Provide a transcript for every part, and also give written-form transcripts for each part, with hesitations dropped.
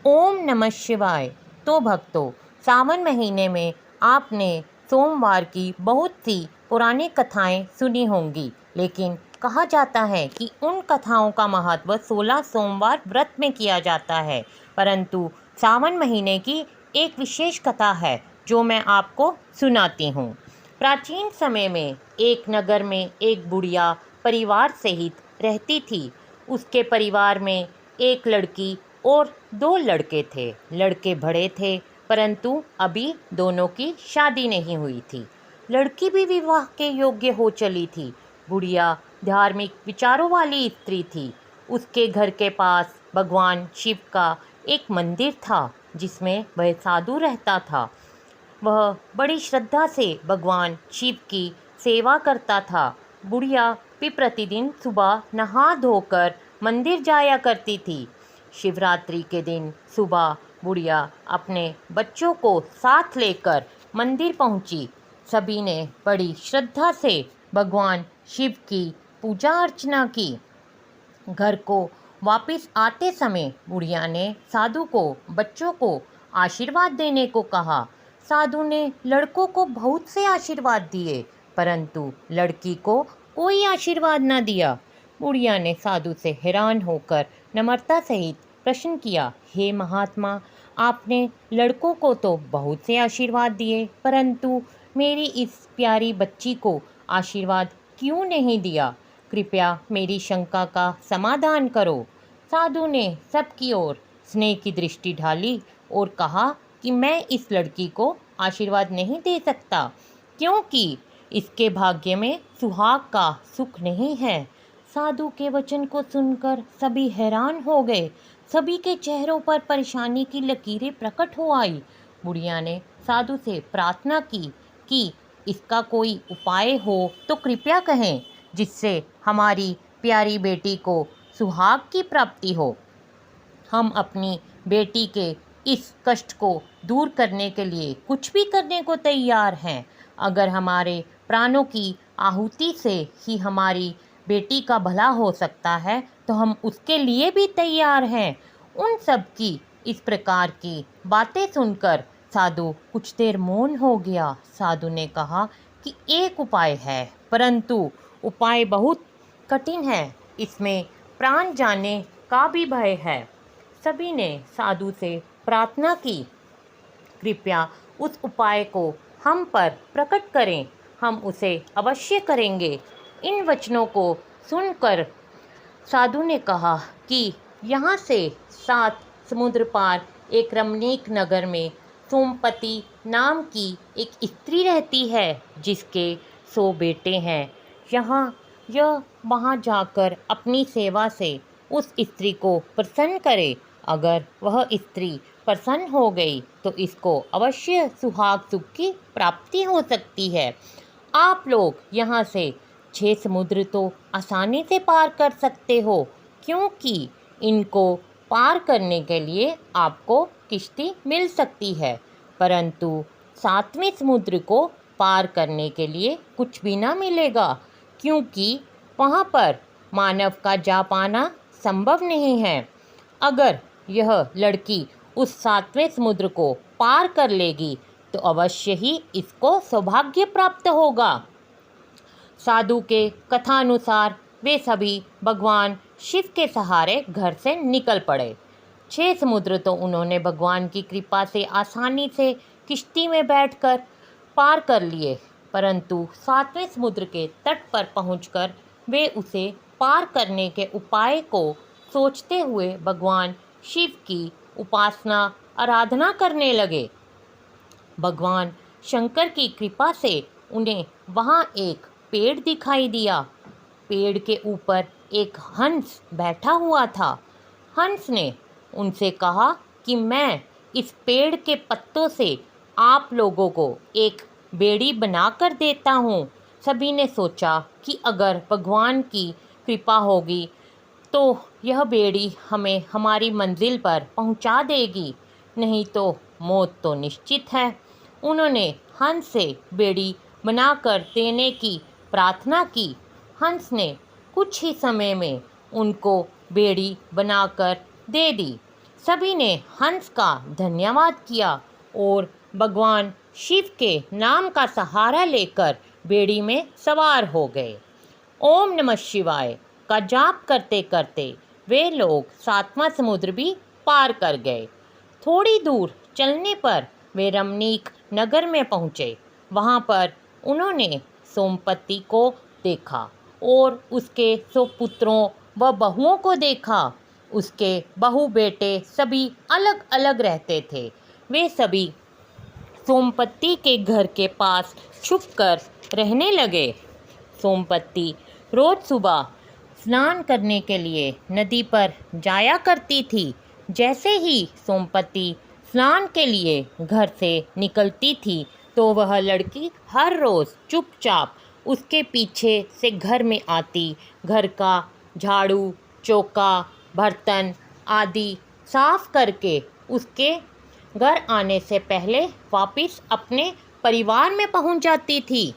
ओम नमः शिवाय। तो भक्तों, सावन महीने में आपने सोमवार की बहुत सी पुरानी कथाएं सुनी होंगी, लेकिन कहा जाता है कि उन कथाओं का महत्व 16 सोमवार व्रत में किया जाता है। परंतु सावन महीने की एक विशेष कथा है जो मैं आपको सुनाती हूँ। प्राचीन समय में एक नगर में एक बुढ़िया परिवार सहित रहती थी। उसके परिवार में एक लड़की और 2 लड़के थे। लड़के बड़े थे, परंतु अभी दोनों की शादी नहीं हुई थी। लड़की भी विवाह के योग्य हो चली थी। बुढ़िया धार्मिक विचारों वाली स्त्री थी। उसके घर के पास भगवान शिव का एक मंदिर था, जिसमें वह साधु रहता था। वह बड़ी श्रद्धा से भगवान शिव की सेवा करता था। बुढ़िया भी प्रतिदिन सुबह नहा धोकर मंदिर जाया करती थी। शिवरात्रि के दिन सुबह बुढ़िया अपने बच्चों को साथ लेकर मंदिर पहुंची। सभी ने बड़ी श्रद्धा से भगवान शिव की पूजा अर्चना की। घर को वापस आते समय बुढ़िया ने साधु को बच्चों को आशीर्वाद देने को कहा। साधु ने लड़कों को बहुत से आशीर्वाद दिए, परंतु लड़की को कोई आशीर्वाद न दिया। बुढ़िया ने साधु से हैरान होकर नम्रता सहित प्रश्न किया, हे महात्मा, आपने लड़कों को तो बहुत से आशीर्वाद दिए, परंतु मेरी इस प्यारी बच्ची को आशीर्वाद क्यों नहीं दिया? कृपया मेरी शंका का समाधान करो। साधु ने सबकी ओर स्नेह की दृष्टि ढाली और कहा कि मैं इस लड़की को आशीर्वाद नहीं दे सकता, क्योंकि इसके भाग्य में सुहाग का सुख नहीं है। साधु के वचन को सुनकर सभी हैरान हो गए। सभी के चेहरों पर परेशानी की लकीरें प्रकट हो आई। बुढ़िया ने साधु से प्रार्थना की कि इसका कोई उपाय हो तो कृपया कहें, जिससे हमारी प्यारी बेटी को सुहाग की प्राप्ति हो। हम अपनी बेटी के इस कष्ट को दूर करने के लिए कुछ भी करने को तैयार हैं। अगर हमारे प्राणों की आहुति से ही हमारी बेटी का भला हो सकता है, तो हम उसके लिए भी तैयार हैं। उन सब की इस प्रकार की बातें सुनकर साधु कुछ देर मौन हो गया। साधु ने कहा कि एक उपाय है, परंतु उपाय बहुत कठिन है। इसमें प्राण जाने का भी भय है। सभी ने साधु से प्रार्थना की, कृपया उस उपाय को हम पर प्रकट करें, हम उसे अवश्य करेंगे। इन वचनों को सुनकर साधु ने कहा कि यहाँ से 7 समुद्र पार एक रमणीक नगर में सोमपति नाम की एक स्त्री रहती है, जिसके 100 बेटे हैं। यह वहाँ जाकर अपनी सेवा से उस स्त्री को प्रसन्न करे। अगर वह स्त्री प्रसन्न हो गई तो इसको अवश्य सुहाग सुख की प्राप्ति हो सकती है। आप लोग यहाँ से 6 समुद्र तो आसानी से पार कर सकते हो, क्योंकि इनको पार करने के लिए आपको किश्ती मिल सकती है, परंतु 7वें समुद्र को पार करने के लिए कुछ भी ना मिलेगा, क्योंकि वहाँ पर मानव का जा पाना संभव नहीं है। अगर यह लड़की उस 7वें समुद्र को पार कर लेगी तो अवश्य ही इसको सौभाग्य प्राप्त होगा। साधु के कथानुसार वे सभी भगवान शिव के सहारे घर से निकल पड़े। 6 समुद्र तो उन्होंने भगवान की कृपा से आसानी से किश्ती में बैठकर पार कर लिए, परंतु 7वें समुद्र के तट पर पहुंचकर वे उसे पार करने के उपाय को सोचते हुए भगवान शिव की उपासना आराधना करने लगे। भगवान शंकर की कृपा से उन्हें वहाँ एक पेड़ दिखाई दिया। पेड़ के ऊपर एक हंस बैठा हुआ था। हंस ने उनसे कहा कि मैं इस पेड़ के पत्तों से आप लोगों को एक बेड़ी बनाकर देता हूँ। सभी ने सोचा कि अगर भगवान की कृपा होगी तो यह बेड़ी हमें हमारी मंजिल पर पहुंचा देगी, नहीं तो मौत तो निश्चित है। उन्होंने हंस से बेड़ी बनाकर देने की प्रार्थना की। हंस ने कुछ ही समय में उनको बेड़ी बनाकर दे दी। सभी ने हंस का धन्यवाद किया और भगवान शिव के नाम का सहारा लेकर बेड़ी में सवार हो गए। ओम नमः शिवाय का जाप करते करते वे लोग 7वां समुद्र भी पार कर गए। थोड़ी दूर चलने पर वे रमणीक नगर में पहुँचे। वहाँ पर उन्होंने सोमपति को देखा और उसके सुपुत्रों व बहुओं को देखा। उसके बहू बेटे सभी अलग अलग रहते थे। वे सभी सोमपति के घर के पास छुपकर रहने लगे। सोमपति रोज सुबह स्नान करने के लिए नदी पर जाया करती थी। जैसे ही सोमपति स्नान के लिए घर से निकलती थी तो वह लड़की हर रोज़ चुपचाप उसके पीछे से घर में आती, घर का झाड़ू, चौका, बर्तन आदि साफ करके उसके घर आने से पहले वापस अपने परिवार में पहुंच जाती थी।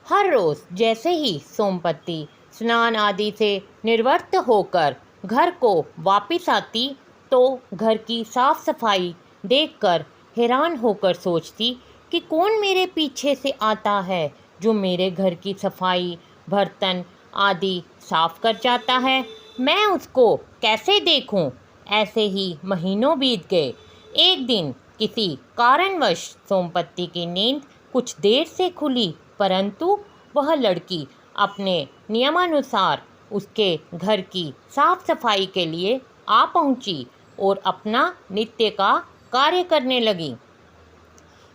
हर रोज़ जैसे ही सोमपति स्नान आदि से निवृत्त होकर घर को वापस आती तो घर की साफ सफाई देखकर हैरान होकर सोचती कि कौन मेरे पीछे से आता है जो मेरे घर की सफाई, बर्तन आदि साफ कर जाता है। मैं उसको कैसे देखूं? ऐसे ही महीनों बीत गए। एक दिन किसी कारणवश सोमपति की नींद कुछ देर से खुली, परंतु वह लड़की अपने नियमानुसार उसके घर की साफ सफाई के लिए आ पहुंची और अपना नित्य का कार्य करने लगी।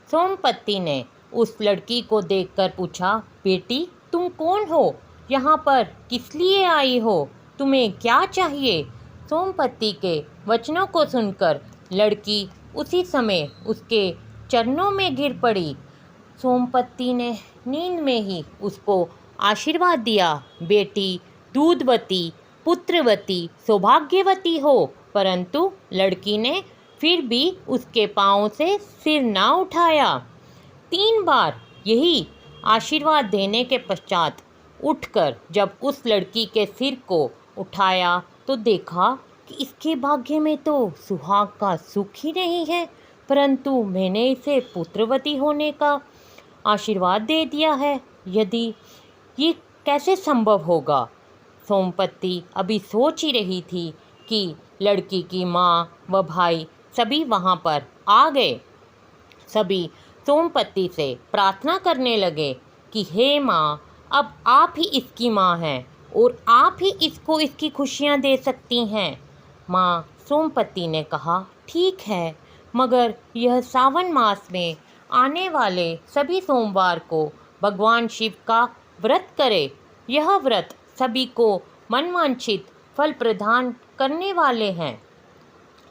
सोमपति ने उस लड़की को देखकर पूछा, बेटी तुम कौन हो? यहाँ पर किस लिए आई हो? तुम्हें क्या चाहिए? सोमपति के वचनों को सुनकर लड़की उसी समय उसके चरणों में गिर पड़ी। सोमपति ने नींद में ही उसको आशीर्वाद दिया, बेटी दूधवती, पुत्रवती, सौभाग्यवती हो। परंतु लड़की ने फिर भी उसके पाँव से सिर ना उठाया। 3 बार यही आशीर्वाद देने के पश्चात उठकर जब उस लड़की के सिर को उठाया तो देखा कि इसके भाग्य में तो सुहाग का सुख ही नहीं है, परंतु मैंने इसे पुत्रवती होने का आशीर्वाद दे दिया है। यदि ये कैसे संभव होगा? सोमपति अभी सोच ही रही थी कि लड़की की माँ व भाई सभी वहाँ पर आ गए। सभी सोमपति से प्रार्थना करने लगे कि हे माँ, अब आप ही इसकी माँ हैं और आप ही इसको इसकी खुशियाँ दे सकती हैं। माँ सोमपति ने कहा, ठीक है, मगर यह सावन मास में आने वाले सभी सोमवार को भगवान शिव का व्रत करे। यह व्रत सभी को मनवांछित फल प्रदान करने वाले हैं।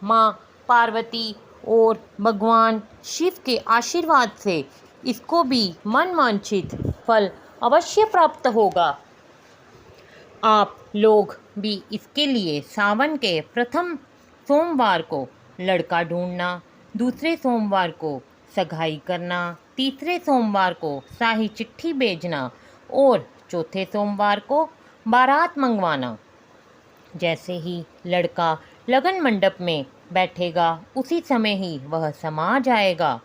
माँ पार्वती और भगवान शिव के आशीर्वाद से इसको भी मनवांछित फल अवश्य प्राप्त होगा। आप लोग भी इसके लिए सावन के प्रथम सोमवार को लड़का ढूंढना, दूसरे सोमवार को सगाई करना, तीसरे सोमवार को शाही चिट्ठी भेजना और चौथे सोमवार को बारात मंगवाना। जैसे ही लड़का लगन मंडप में बैठेगा उसी समय ही वह समा जाएगा।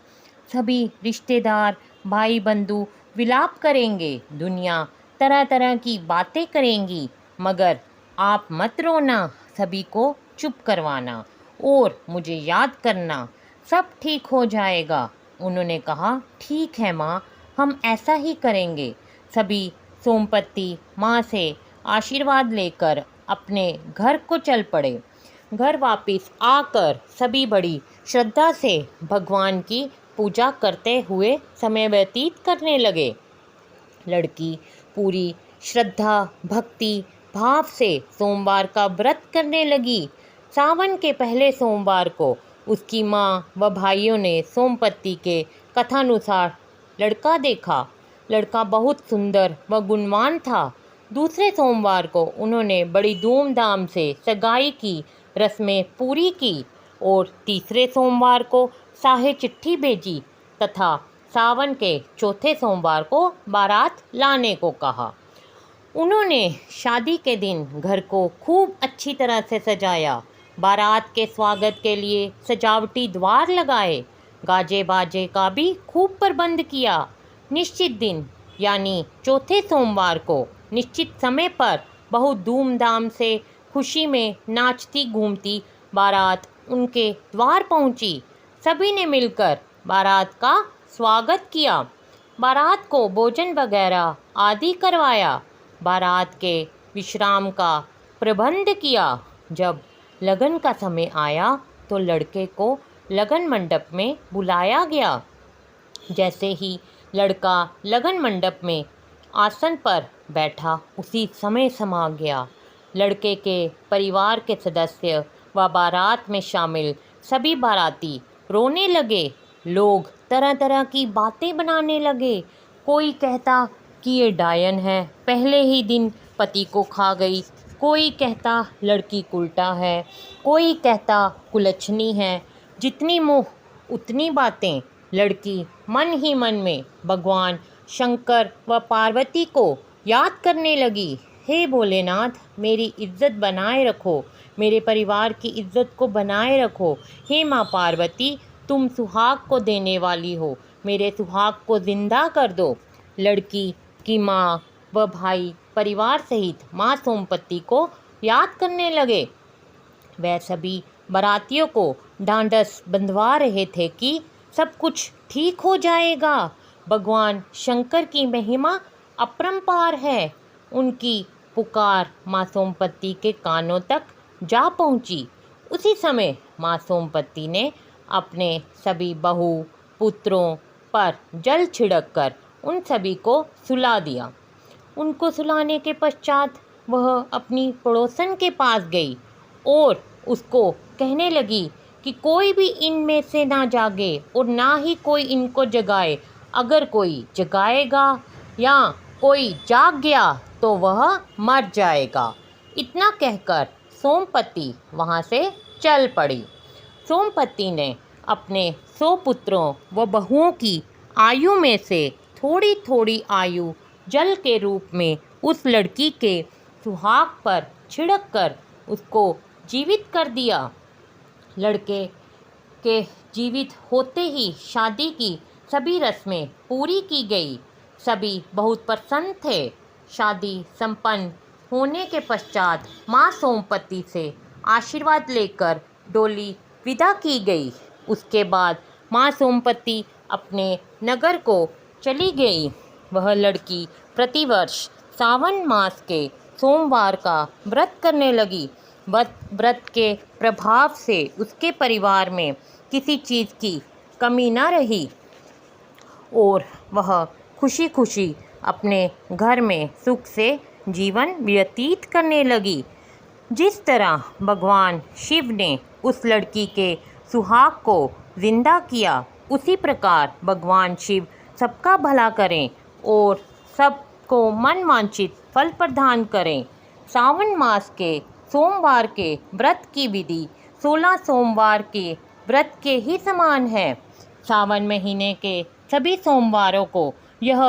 सभी रिश्तेदार, भाई बंधु विलाप करेंगे, दुनिया तरह तरह की बातें करेंगी, मगर आप मत रोना, सभी को चुप करवाना और मुझे याद करना, सब ठीक हो जाएगा। उन्होंने कहा, ठीक है माँ, हम ऐसा ही करेंगे। सभी सोमपति माँ से आशीर्वाद लेकर अपने घर को चल पड़े। घर वापस आकर सभी बड़ी श्रद्धा से भगवान की पूजा करते हुए समय व्यतीत करने लगे। लड़की पूरी श्रद्धा भक्ति भाव से सोमवार का व्रत करने लगी। सावन के पहले सोमवार को उसकी माँ व भाइयों ने सोमपति के कथानुसार लड़का देखा। लड़का बहुत सुंदर व गुणवान था। दूसरे सोमवार को उन्होंने बड़ी धूमधाम से सगाई की रस्में पूरी की और तीसरे सोमवार को शाही चिट्ठी भेजी तथा सावन के चौथे सोमवार को बारात लाने को कहा। उन्होंने शादी के दिन घर को खूब अच्छी तरह से सजाया बारात के स्वागत के लिए सजावटी द्वार लगाए, गाजे बाजे का भी खूब प्रबंध किया। निश्चित दिन यानी चौथे सोमवार को निश्चित समय पर बहुत धूमधाम से खुशी में नाचती घूमती बारात उनके द्वार पहुंची। सभी ने मिलकर बारात का स्वागत किया, बारात को भोजन वगैरह आदि करवाया, बारात के विश्राम का प्रबंध किया। जब लगन का समय आया तो लड़के को लगन मंडप में बुलाया गया। जैसे ही लड़का लगन मंडप में आसन पर बैठा, उसी समय समा गया। लड़के के परिवार के सदस्य व बारात में शामिल सभी बाराती रोने लगे। लोग तरह तरह की बातें बनाने लगे। कोई कहता कि ये डायन है, पहले ही दिन पति को खा गई। कोई कहता लड़की कुलटा है, कोई कहता कुलच्छनी है। जितनी मुँह उतनी बातें। लड़की मन ही मन में भगवान शंकर व पार्वती को याद करने लगी। हे भोलेनाथ, मेरी इज्जत बनाए रखो, मेरे परिवार की इज्जत को बनाए रखो। हे माँ पार्वती, तुम सुहाग को देने वाली हो, मेरे सुहाग को जिंदा कर दो। लड़की की माँ व भाई परिवार सहित माँ सोमपत्ती को याद करने लगे। वह सभी बारातियों को ढांढस बंधवा रहे थे कि सब कुछ ठीक हो जाएगा। भगवान शंकर की महिमा अपरंपार है। उनकी पुकार माँ सोमपत्ती के कानों तक जा पहुँची। उसी समय माँ सोमपत्ती ने अपने सभी बहू पुत्रों पर जल छिड़ककर उन सभी को सुला दिया। उनको सुलाने के पश्चात वह अपनी पड़ोसन के पास गई और उसको कहने लगी कि कोई भी इनमें से ना जागे और ना ही कोई इनको जगाए। अगर कोई जगाएगा या कोई जाग गया तो वह मर जाएगा। इतना कहकर सोमपत्ती वहाँ से चल पड़ी। सोमपत्ती ने अपने 100 पुत्रों व बहुओं की आयु में से थोड़ी थोड़ी आयु जल के रूप में उस लड़की के सुहाग पर छिड़क कर उसको जीवित कर दिया। लड़के के जीवित होते ही शादी की सभी रस्में पूरी की गई। सभी बहुत प्रसन्न थे। शादी संपन्न होने के पश्चात माँ सोमपत्ती से आशीर्वाद लेकर डोली विदा की गई। उसके बाद माँ सोमपत्ती अपने नगर को चली गई। वह लड़की प्रतिवर्ष सावन मास के सोमवार का व्रत करने लगी। व्रत के प्रभाव से उसके परिवार में किसी चीज़ की कमी न रही और वह खुशी खुशी अपने घर में सुख से जीवन व्यतीत करने लगी। जिस तरह भगवान शिव ने उस लड़की के सुहाग को जिंदा किया, उसी प्रकार भगवान शिव सबका भला करें और सबको मन वांछित फल प्रदान करें। सावन मास के सोमवार के व्रत की विधि 16 सोमवार के व्रत के ही समान है। सावन महीने के सभी सोमवारों को यह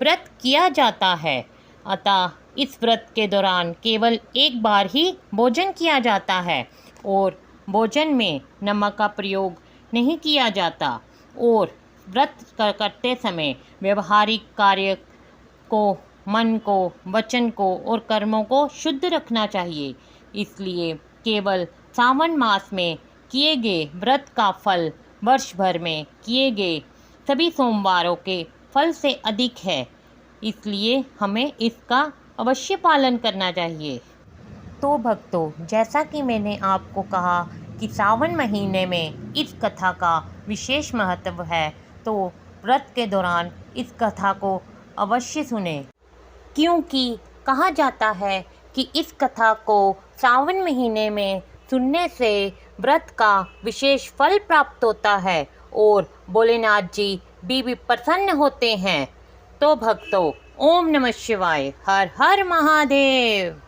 व्रत किया जाता है। अतः इस व्रत के दौरान केवल एक बार ही भोजन किया जाता है और भोजन में नमक का प्रयोग नहीं किया जाता और व्रत करते समय व्यवहारिक कार्य को, मन को, वचन को और कर्मों को शुद्ध रखना चाहिए। इसलिए केवल सावन मास में किए गए व्रत का फल वर्ष भर में किए गए सभी सोमवारों के फल से अधिक है। इसलिए हमें इसका अवश्य पालन करना चाहिए। तो भक्तों, जैसा कि मैंने आपको कहा कि सावन महीने में इस कथा का विशेष महत्व है, तो व्रत के दौरान इस कथा को अवश्य सुने, क्योंकि कहा जाता है कि इस कथा को सावन महीने में सुनने से व्रत का विशेष फल प्राप्त होता है और भोलेनाथ जी भी प्रसन्न होते हैं। तो भक्तों, ओम नमः शिवाय, हर हर महादेव।